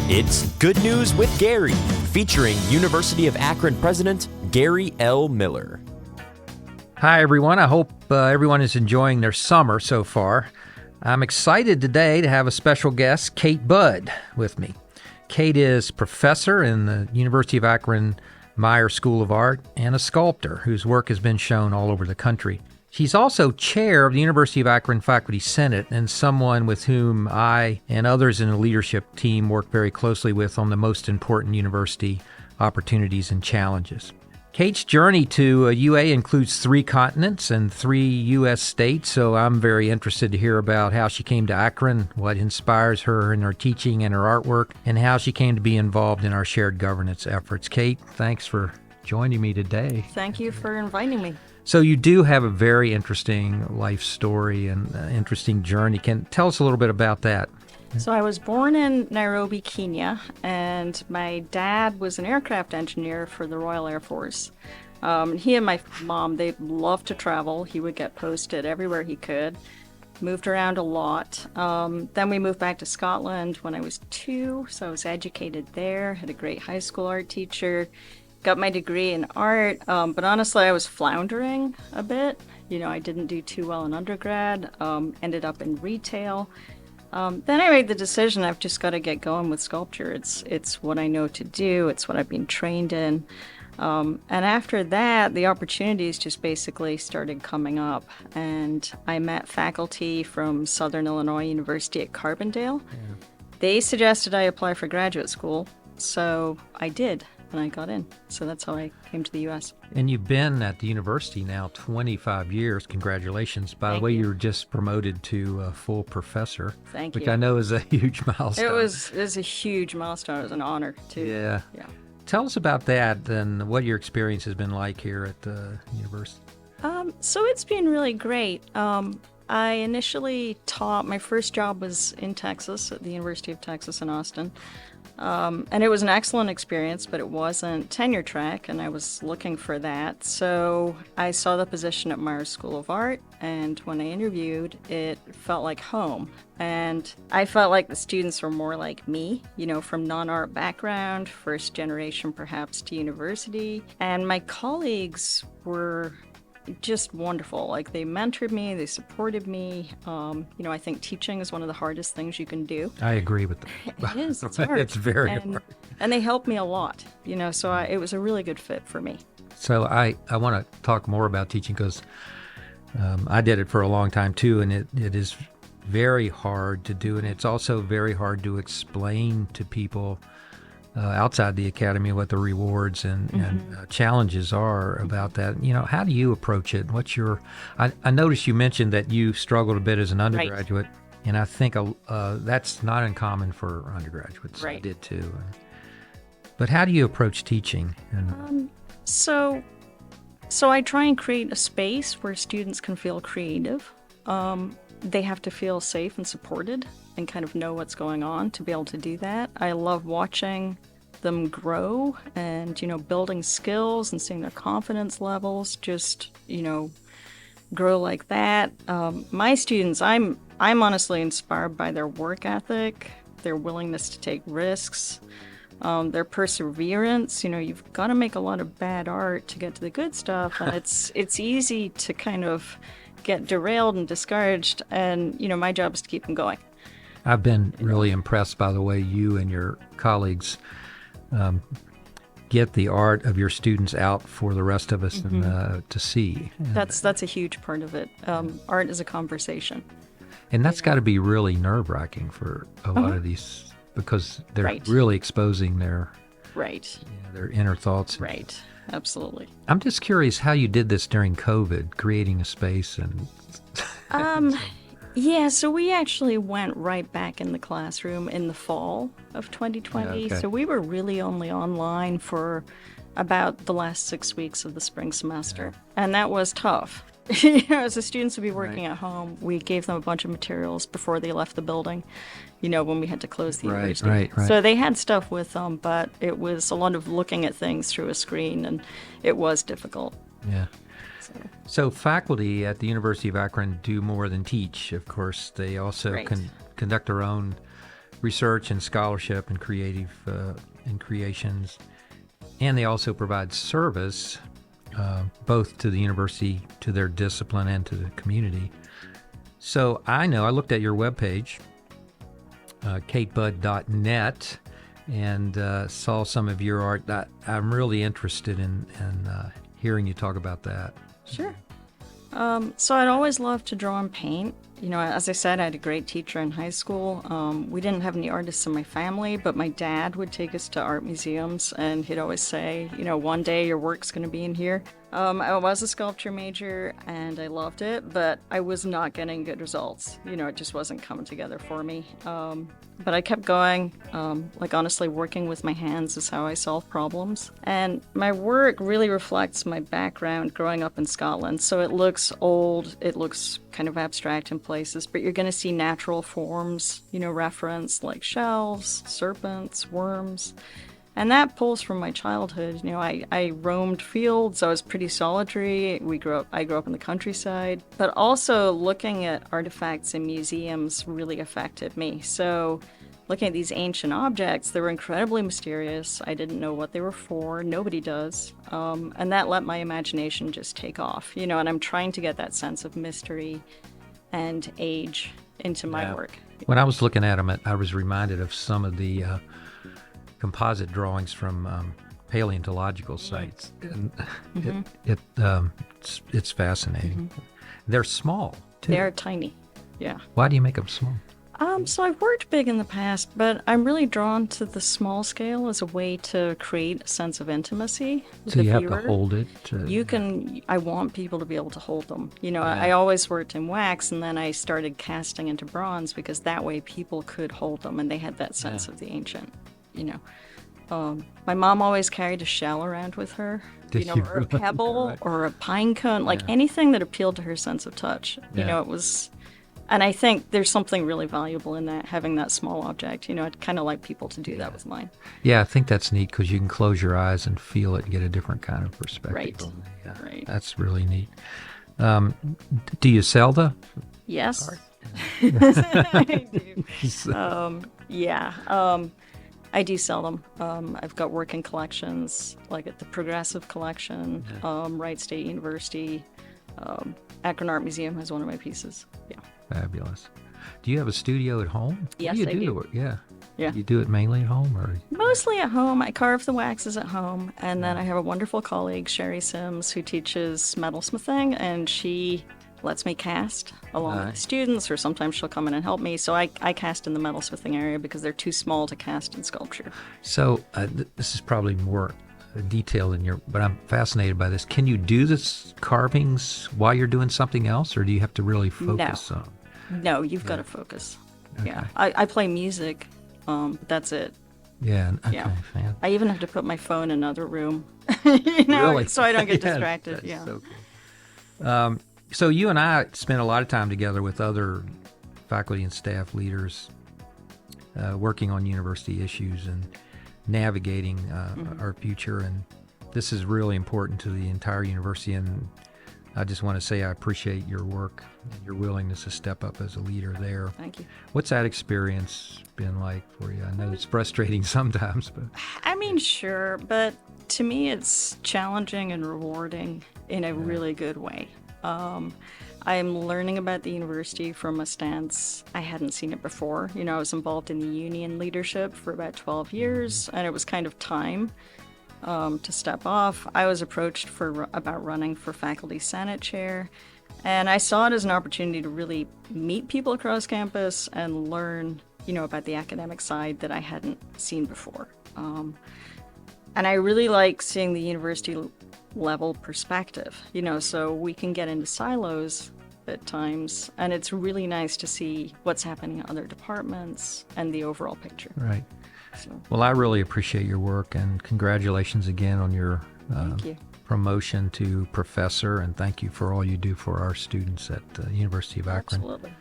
It's Good News with Gary, featuring University of Akron President Gary L. Miller. Hi, everyone. I hope everyone is enjoying their summer so far. I'm excited today to have a special guest, Kate Budd, with me. Kate is professor in the University of Akron Meyer School of Art and a sculptor whose work has been shown all over the country. She's also chair of the University of Akron Faculty Senate and someone with whom I and others in the leadership team work very closely with on the most important university opportunities and challenges. Kate's journey to UA includes 3 continents and 3 U.S. states, so I'm very interested to hear about how she came to Akron, what inspires her in her teaching and her artwork, and how she came to be involved in our shared governance efforts. Kate, thanks for joining me today. Thank you for inviting me. So you do have a very interesting life story and interesting journey. Can tell us a little bit about that? So I was born in Nairobi, Kenya, and my dad was an aircraft engineer for the Royal Air Force. He and my mom, they loved to travel. He would get posted everywhere he could, moved around a lot. Then we moved back to Scotland when I was 2, so I was educated there, had a great high school art teacher, got my degree in art, but honestly I was floundering a bit. I didn't do too well in undergrad, ended up in retail. Then I made the decision I've just got to get going with sculpture. It's what I know to do. It's what I've been trained in. And after that, the opportunities just basically started coming up. And I met faculty from Southern Illinois University at Carbondale. Yeah. They suggested I apply for graduate school. So I did, and I got in. So that's how I came to the U.S. And you've been at the university now 25 years. Congratulations. By the way, you were just promoted to a full professor. Thank you. Which I know is a huge milestone. It was a huge milestone. It was an honor, too. Yeah. Tell us about that and what your experience has been like here at the university. So it's been really great. I initially taught, my first job was in Texas at the University of Texas in Austin. And it was an excellent experience, but it wasn't tenure track, and I was looking for that. So I saw the position at Meyer School of Art, and when I interviewed, it felt like home. And I felt like the students were more like me, from non-art background, first generation perhaps to university. And my colleagues were just wonderful. Like, they mentored me, they supported me. I think teaching is one of the hardest things you can do. I agree with that. It is. It's hard. It's very hard. And they helped me a lot, so it was a really good fit for me. So I want to talk more about teaching because I did it for a long time too, and it is very hard to do, and it's also very hard to explain to people outside the academy what the rewards and challenges are about that. How do you approach it? I noticed you mentioned that you struggled a bit as an undergraduate, right. And I think that's not uncommon for undergraduates. Right. I did too. But how do you approach teaching? So I try and create a space where students can feel creative. They have to feel safe and supported and kind of know what's going on to be able to do that. I love watching them grow and, building skills and seeing their confidence levels just, grow like that. My students, I'm honestly inspired by their work ethic, their willingness to take risks, their perseverance. You've got to make a lot of bad art to get to the good stuff, and it's easy to kind of get derailed and discouraged, and my job is to keep them going. I've been really impressed by the way you and your colleagues get the art of your students out for the rest of us to see. That's a huge part of it. Art is a conversation. And that's got to be really nerve-wracking for a lot of these, because they're really exposing their inner thoughts. Right. Absolutely. I'm just curious how you did this during COVID, creating a space and. So we actually went right back in the classroom in the fall of 2020. Okay. So we were really only online for about the last 6 weeks of the spring semester, and that was tough. As the students would be working at home, we gave them a bunch of materials before they left the building, when we had to close the university. Right. So they had stuff with them, but it was a lot of looking at things through a screen, and it was difficult. Yeah. So faculty at the University of Akron do more than teach. Of course, they also conduct their own research and scholarship and creative and creations. And they also provide service both to the university, to their discipline, and to the community. So I looked at your webpage, katebud.net, and saw some of your art. I'm really interested in hearing you talk about that. Sure. So I'd always loved to draw and paint. As I said, I had a great teacher in high school. We didn't have any artists in my family, but my dad would take us to art museums, and he'd always say, one day your work's going to be in here. I was a sculpture major, and I loved it, but I was not getting good results. It just wasn't coming together for me. But I kept going. Honestly, working with my hands is how I solve problems. And my work really reflects my background growing up in Scotland. So it looks old, it looks kind of abstract in places, but you're going to see natural forms, referenced like shells, serpents, worms. And that pulls from my childhood. I roamed fields. I was pretty solitary. I grew up in the countryside. But also looking at artifacts in museums really affected me. So looking at these ancient objects, they were incredibly mysterious. I didn't know what they were for. Nobody does. And that let my imagination just take off. And I'm trying to get that sense of mystery and age into my work. When I was looking at them, I was reminded of some of the composite drawings from paleontological sites. And it's fascinating. They're small, too. They're tiny, yeah. Why do you make them small? So I've worked big in the past, but I'm really drawn to the small scale as a way to create a sense of intimacy with the viewer. So you have to hold it? I want people to be able to hold them. I always worked in wax, and then I started casting into bronze because that way people could hold them, and they had that sense of the ancient. My mom always carried a shell around with her, or a pebble or a pine cone, anything that appealed to her sense of touch. It was, and I think there's something really valuable in that, having that small object. I'd kind of like people to do that with mine. Yeah, I think that's neat because you can close your eyes and feel it and get a different kind of perspective. Right. Right. That's really neat. Do you sell the? Yes. I do. I do sell them. I've got working collections, like at the Progressive Collection, Wright State University, Akron Art Museum has one of my pieces. Yeah. Fabulous. Do you have a studio at home? Yes, I do. Yeah. Yeah. You do it mainly at home, or? Mostly at home. I carve the waxes at home, and then I have a wonderful colleague, Sherry Sims, who teaches metalsmithing, and she lets me cast along with the students, or sometimes she'll come in and help me. So I cast in the metalsmithing area because they're too small to cast in sculpture. So this is probably more detailed in but I'm fascinated by this. Can you do this carvings while you're doing something else, or do you have to really focus on? No, you've got to focus. Okay. Yeah, I play music, but that's it. Yeah. Okay. Yeah. Fan. I even have to put my phone in another room, really? So I don't get distracted. That's so cool. So you and I spent a lot of time together with other faculty and staff leaders working on university issues and navigating our future. And this is really important to the entire university. And I just want to say I appreciate your work and your willingness to step up as a leader there. Thank you. What's that experience been like for you? I know it's frustrating sometimes, but... I mean, sure, but to me it's challenging and rewarding in a really good way. I'm learning about the university from a stance I hadn't seen it before. I was involved in the union leadership for about 12 years, and it was kind of time to step off. I was approached about running for faculty senate chair, and I saw it as an opportunity to really meet people across campus and learn, about the academic side that I hadn't seen before. And I really like seeing the university level perspective, so we can get into silos at times, and it's really nice to see what's happening in other departments and the overall picture. Right. So. Well, I really appreciate your work, and congratulations again on your promotion to professor, and thank you for all you do for our students at the University of Akron. Absolutely.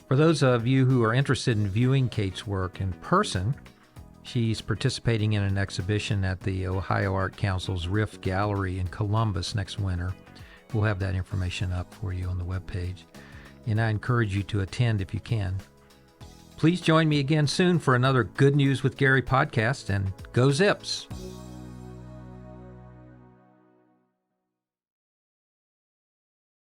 For those of you who are interested in viewing Kate's work in person, she's participating in an exhibition at the Ohio Art Council's Rift Gallery in Columbus next winter. We'll have that information up for you on the webpage, and I encourage you to attend if you can. Please join me again soon for another Good News with Gary podcast, and go Zips!